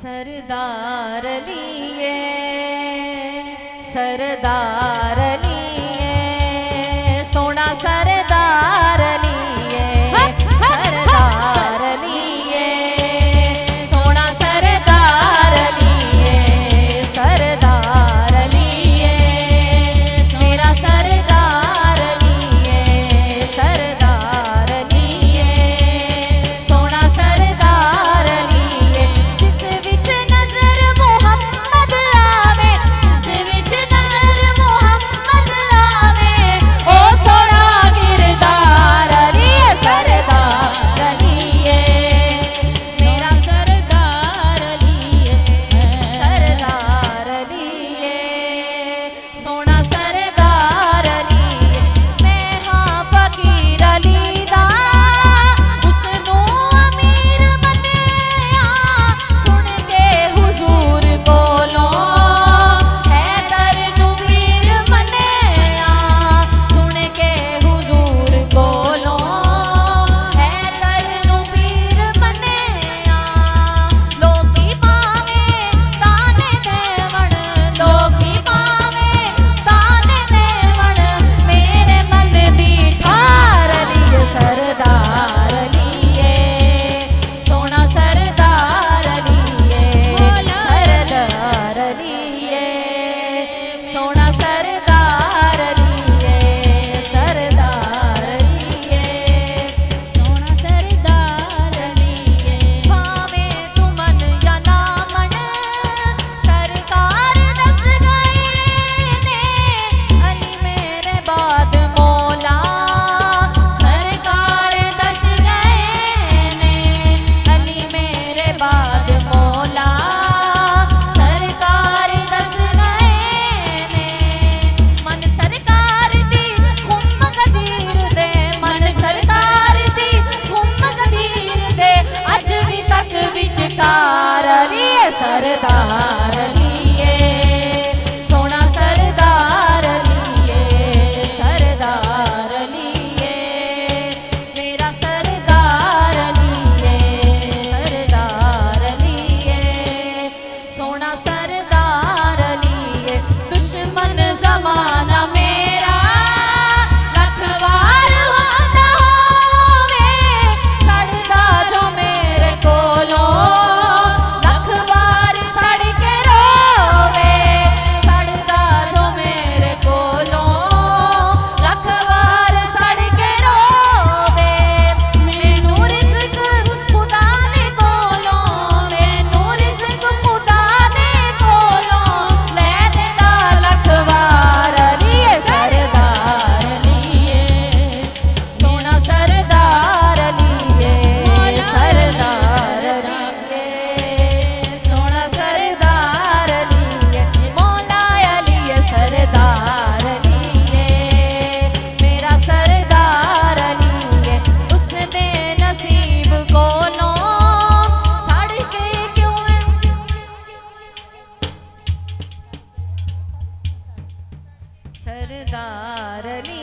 सरदार लिए सरदार लिए सोना सरदार लिए सरदार लिए सोना सरदार लिए सरदार लिए मेरा सरदार लिए सरदार लिए सोना सरदार लिए जिस विच नजर मोहम्मद आवे जिस विच नजर मोहम्मद आवे ओ सोना किरदार लिए सरदार लिए मेरा सरदार लिए सरदार लिए सोना सरदार लिए मैं हाँ फकीर अली दा उसनू अमीर मन्निया सुन के हुजूर कोलों हैदर नू पीर मन्निया सुन के हुजूर कोलों हैदर नू पीर मन्निया लोकी पावे ताने देवण लोकी पावे ताने देवण मेरे मन दी ठार लिए सरदार लिए सोना सरदार लिए सरदार लिए सोना सरदार लिए सरदार लिए सोना सरदार लिए भावे तुमन या नामन सरकार दस गए ने अली मेरे बाद मौला सरकार दस गए ने अली मेरे बाद मौला सरकार दस गए ने मन सरकार दी खुम गदीर दे मन सरकार दी खुम गदीर दे अज भी तक विचकार लिए सरदार लिए सोना सरदार लिए सरदार लिए मेरा सरदार लिए सरदार लिए सोना सरदार लिए दुश्मन जमाना मेरा लखवार होंदा होवे सड़दा जो मेरे कोलों लखवार सड़ के रोवे सड़दा जो मेरे कोलों लखवार सड़ के रोवे मैनू रिज़्क खुदा दे कोलों मैनू रिज़्क खुदा दे कोलों ले देता लखवार लिए सरदार लिए सोना सरदार लिए सरदार लिए सोना सरदार लिए मौला लिए सरदार लिए मेरा सरदार लिए उसने नसीब कोलों सड़ के क्यों है सरदार लिए